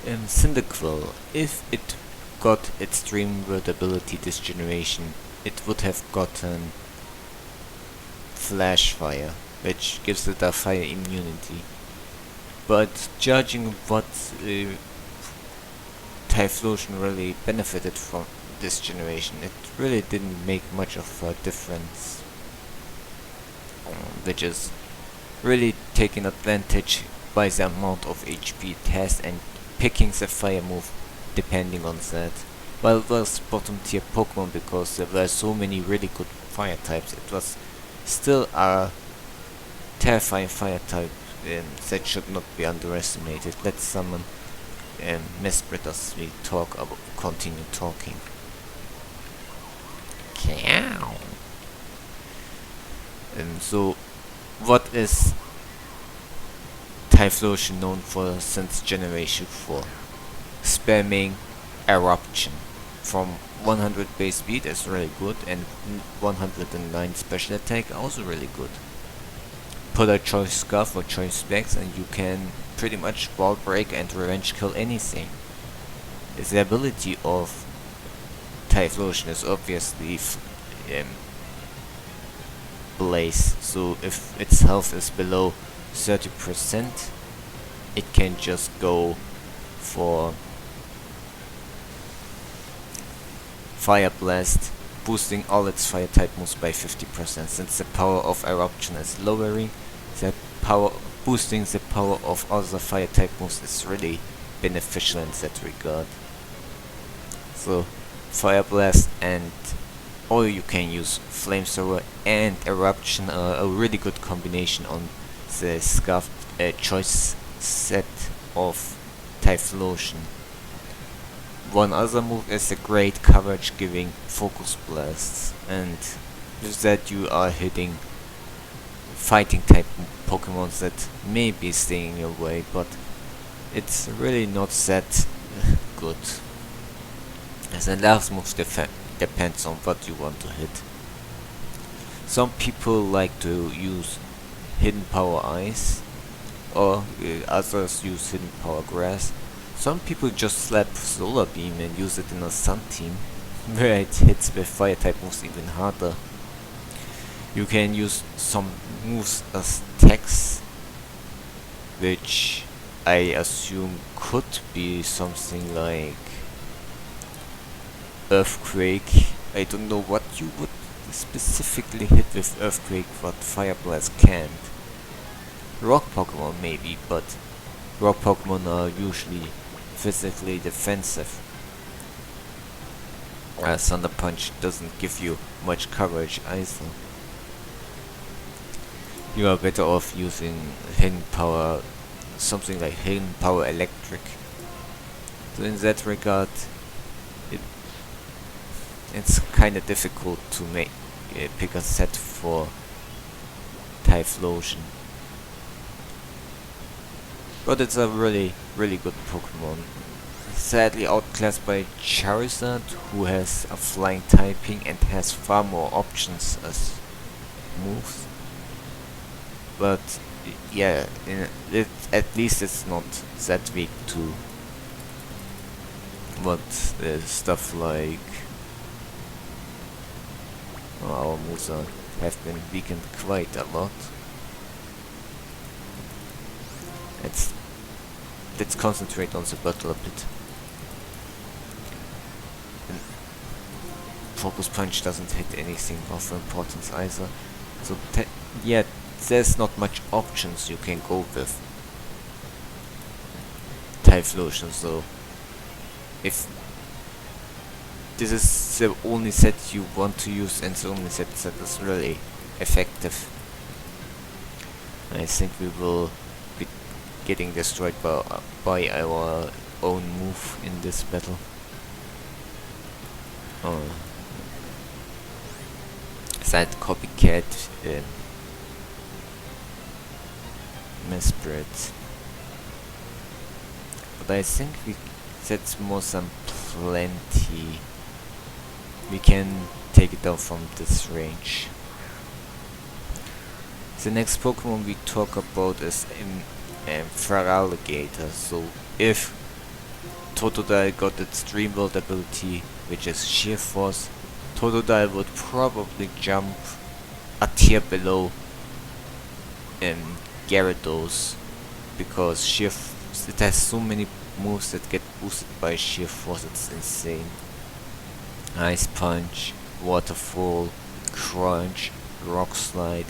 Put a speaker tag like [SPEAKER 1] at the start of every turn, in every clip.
[SPEAKER 1] Cyndaquil, if it got extreme word ability this generation, it would have gotten Flash Fire, which gives it a fire immunity. But judging what Typhlosion really benefited from this generation, it really didn't make much of a difference, which is really taking advantage by the amount of HP it has and picking the fire move depending on that. While it was bottom tier Pokemon because there were so many really good fire types, it was still a terrifying fire type that should not be underestimated. Let's summon Mesprit as we continue talking. Cow. So, what is Typhlosion known for since Generation 4? Spamming Eruption. From 100 base speed is really good, and 109 special attack also really good. Put a Choice Scarf or Choice Specs and you can pretty much wall break and revenge kill anything. The ability of Typhlosion is obviously Blaze, so if its health is below 30%, it can just go for Fire Blast, boosting all its fire type moves by 50%. Since the power of Eruption is lowering, boosting the power of other fire type moves is really beneficial in that regard. So Fire Blast, and or you can use Flamethrower and Eruption are a really good combination on the Scarf choice set of Typhlosion. One other move is the great coverage giving Focus Blasts, and with that you are hitting fighting type Pokemon that may be staying in your way, but it's really not that good. As the last move depends on what you want to hit. Some people like to use Hidden Power Ice, or others use Hidden Power Grass. Some people just slap Solar Beam and use it in a Sun Team, where it hits with fire type moves even harder. You can use some moves as attacks, which I assume could be something like Earthquake. I don't know what you would specifically hit with Earthquake, what Fire Blast can't. Rock Pokemon maybe, but Rock Pokemon are usually physically defensive. Thunder Punch doesn't give you much coverage either. You are better off using Hidden Power, something like Hidden Power Electric. So in that regard, it's kinda difficult to pick a set for Typhlosion. But it's a really good Pokemon. Sadly outclassed by Charizard, who has a flying typing and has far more options as moves. But yeah, at least it's not that weak to what stuff like our moves have been weakened quite a lot. Let's concentrate on the battle a bit. And Focus Punch doesn't hit anything of importance either. So yeah, there's not much options you can go with Typhlosion. So if this is the only set you want to use and the only set that is really effective, I think we will be getting destroyed by our own move in this battle. That copycat Mesprit. But I think that's more than plenty. We can take it down from this range. The next Pokemon we talk about is Feraligatr. So if Totodile got its Dream World ability, which is Sheer Force. Totodile would probably jump a tier below Gyarados, because it has so many moves that get boosted by Sheer Force, it's insane. Ice Punch, Waterfall, Crunch, Rock Slide.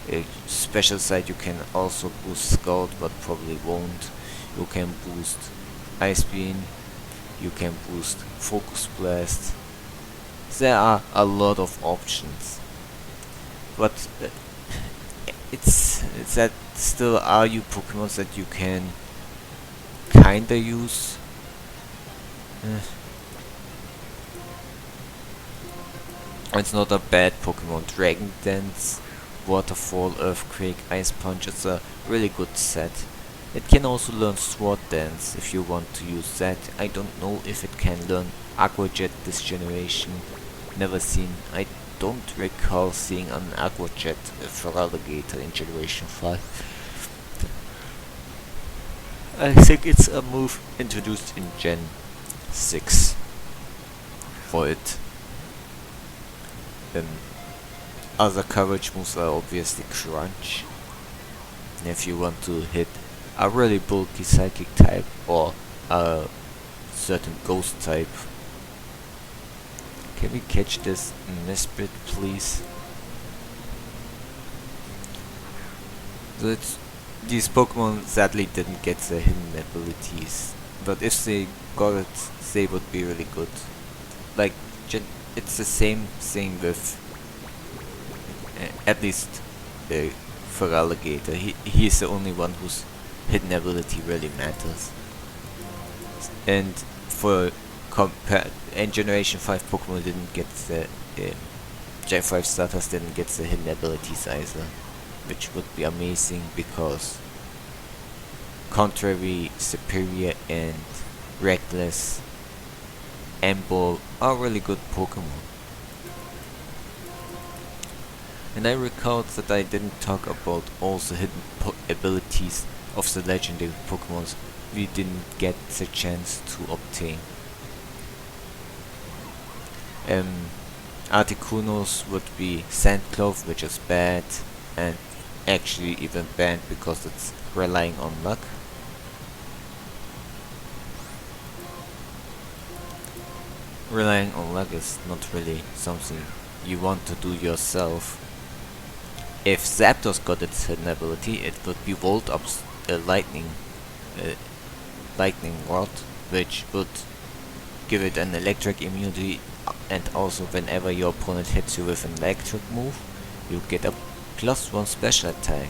[SPEAKER 1] A special side you can also boost Scald, but probably won't. You can boost Ice Beam, you can boost Focus Blast. There are a lot of options, but it's that still are you Pokemon that you can kinda use. It's not a bad Pokemon. Dragon Dance, Waterfall, Earthquake, Ice Punch, it's a really good set. It can also learn Sword Dance if you want to use that. I don't know if it can learn Aqua Jet this generation. Never seen. I don't recall seeing an Aqua Jet for Alligator in Generation 5. I think it's a move introduced in Gen 6 for it. Other coverage moves are obviously Crunch. If you want to hit a really bulky Psychic type or a certain Ghost type. Can we catch this Mesprit, please? So these Pokemon sadly didn't get the hidden abilities, but if they got it, they would be really good. Like, it's the same thing with, at least for Alligator. He's the only one whose hidden ability really matters. And for and Generation 5 Pokemon didn't get the Gen 5 starters didn't get the hidden abilities either, which would be amazing because contrary, Serperior and Reckless, Embolg are really good Pokemon. And I recalled that I didn't talk about all the hidden abilities of the legendary Pokemons we didn't get the chance to obtain. Articunos would be Sandclove, which is bad, and actually even banned because it's relying on luck. Relying on luck is not really something you want to do yourself. If Zapdos got its hidden ability, it would be Volt Up's Lightning Rod, which would give it an electric immunity, and also whenever your opponent hits you with an electric move, you get a +1 special attack.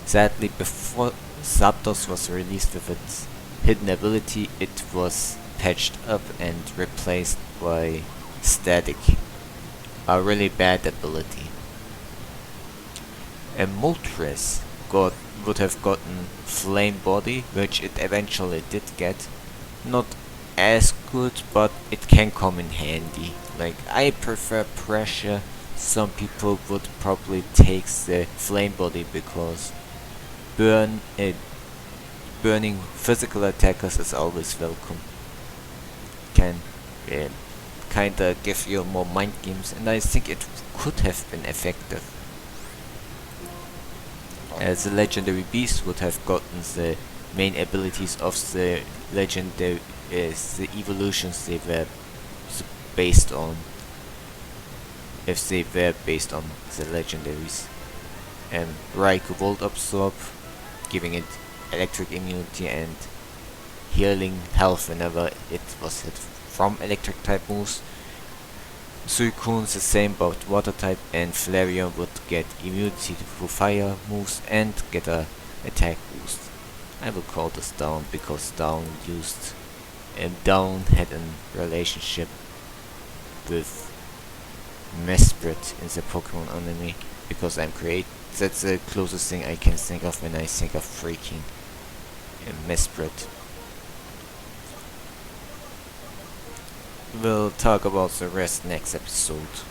[SPEAKER 1] Sadly, before Zapdos was released with its hidden ability, it was patched up and replaced by Static, a really bad ability. And Moltres would have gotten Flame Body, which it eventually did get. Not as good, but it can come in handy. Like, I prefer Pressure. Some people would probably take the Flame Body because burning physical attackers is always welcome. Can kinda give you more mind games, and I think it could have been effective. As the legendary beast would have gotten the main abilities of the legendary, the evolutions they were based on, if they were based on the legendaries. Raikou Volt Absorb, giving it electric immunity and healing health whenever it was hit from electric type moves. Suicune's the same about water type, and Flareon would get immunity to fire moves and get a attack boost. I will call this Down because Down had a relationship with Mesprit in the Pokemon anime, because that's the closest thing I can think of when I think of freaking Mesprit. We'll talk about the rest next episode.